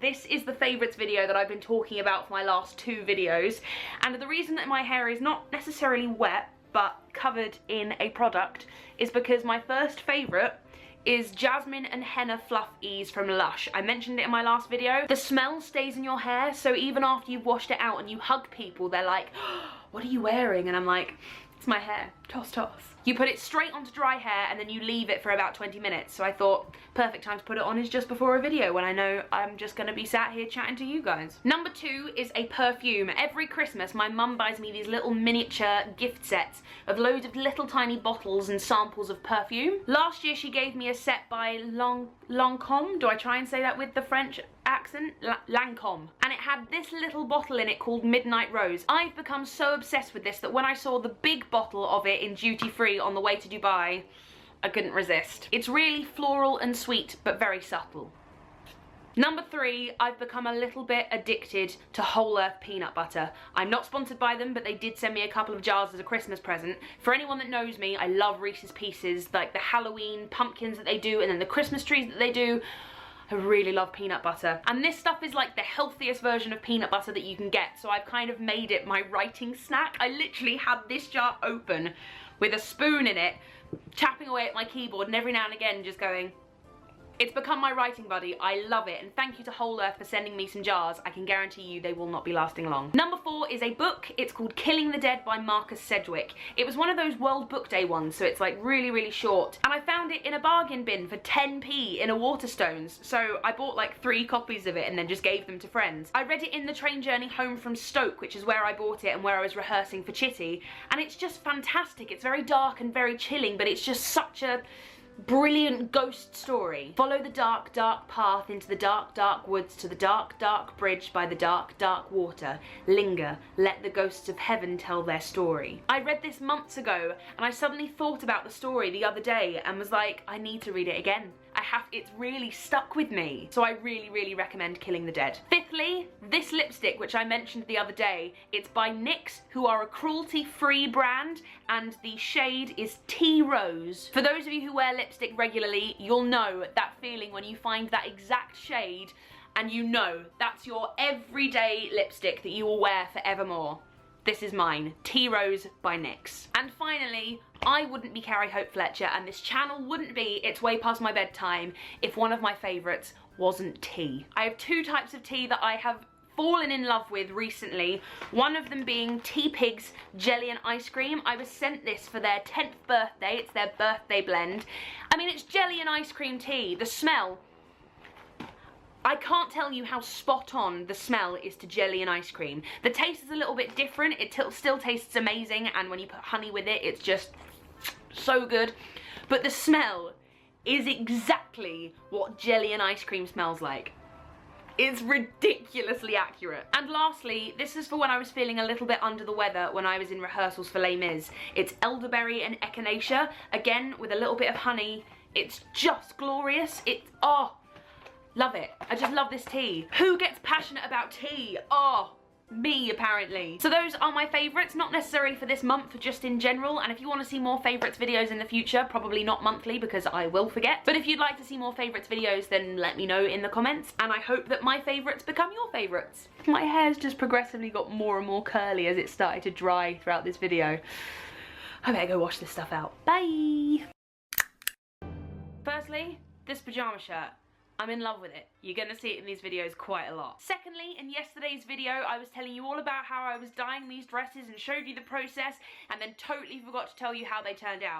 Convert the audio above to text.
this is the favourites video that I've been talking about for my last 2 videos, and the reason that my hair is not necessarily wet but covered in a product is because my first favourite is Jasmine and Henna Fluff Ease from Lush. I mentioned it in my last video. The smell stays in your hair, so even after you've washed it out and you hug people, they're like, oh, what are you wearing? And I'm like, it's my hair, toss toss. You put it straight onto dry hair and then you leave it for about 20 minutes. So I thought, perfect time to put it on is just before a video when I know I'm just gonna be sat here chatting to you guys. Number 2 is a perfume. Every Christmas, my mum buys me these little miniature gift sets of loads of little tiny bottles and samples of perfume. Last year she gave me a set by Lancôme. Do I try and say that with the French accent? Lancôme. And it had this little bottle in it called Midnight Rose. I've become so obsessed with this that when I saw the big bottle of it in duty free on the way to Dubai, I couldn't resist. It's really floral and sweet, but very subtle. Number 3, I've become a little bit addicted to Whole Earth peanut butter. I'm not sponsored by them, but they did send me a couple of jars as a Christmas present. For anyone that knows me, I love Reese's Pieces, like the Halloween pumpkins that they do and then the Christmas trees that they do. I really love peanut butter. And this stuff is like the healthiest version of peanut butter that you can get, so I've kind of made it my writing snack. I literally had this jar open with a spoon in it, tapping away at my keyboard and every now and again just going. It's become my writing buddy. I love it, and thank you to Whole Earth for sending me some jars. I can guarantee you they will not be lasting long. Number 4 is a book. It's called Killing the Dead by Marcus Sedgwick. It was one of those World Book Day ones, so it's like really short. And I found it in a bargain bin for 10p in a Waterstones, so I bought like 3 copies of it and then just gave them to friends. I read it in the train journey home from Stoke, which is where I bought it and where I was rehearsing for Chitty, and it's just fantastic. It's very dark and very chilling, but it's just such a brilliant ghost story. Follow the dark path into the dark woods to the dark bridge by the dark water. Linger, let the ghosts of heaven tell their story. I read this months ago and I suddenly thought about the story the other day and was like, I need to read it again. It's really stuck with me. So I really recommend Killing the Dead. Fifthly, this lipstick, which I mentioned the other day, it's by NYX, who are a cruelty-free brand, and the shade is Tea Rose. For those of you who wear lipstick regularly, you'll know that feeling when you find that exact shade and you know that's your everyday lipstick that you will wear forevermore. This is mine, Tea Rose by NYX. And finally, I wouldn't be Carrie Hope Fletcher and this channel wouldn't be It's Way Past My Bedtime if one of my favourites wasn't tea. I have 2 types of tea that I have fallen in love with recently, one of them being Tea Pig's Jelly and Ice Cream. I was sent this for their 10th birthday, it's their birthday blend. I mean, it's jelly and ice cream tea. The smell, I can't tell you how spot on the smell is to jelly and ice cream. The taste is a little bit different, it still tastes amazing, and when you put honey with it, it's just so good. But the smell is exactly what jelly and ice cream smells like. It's ridiculously accurate. And lastly, this is for when I was feeling a little bit under the weather when I was in rehearsals for Les Mis. It's elderberry and echinacea, again with a little bit of honey. It's just glorious. Oh, love it. I just love this tea. Who gets passionate about tea? Oh, me apparently. So those are my favourites, not necessarily for this month, just in general. And if you want to see more favourites videos in the future, probably not monthly because I will forget. But if you'd like to see more favourites videos, then let me know in the comments. And I hope that my favourites become your favourites. My hair's just progressively got more and more curly as it started to dry throughout this video. I better go wash this stuff out. Bye! Firstly, this pajama shirt. I'm in love with it. You're gonna see it in these videos quite a lot. Secondly, in yesterday's video, I was telling you all about how I was dyeing these dresses and showed you the process, and then totally forgot to tell you how they turned out.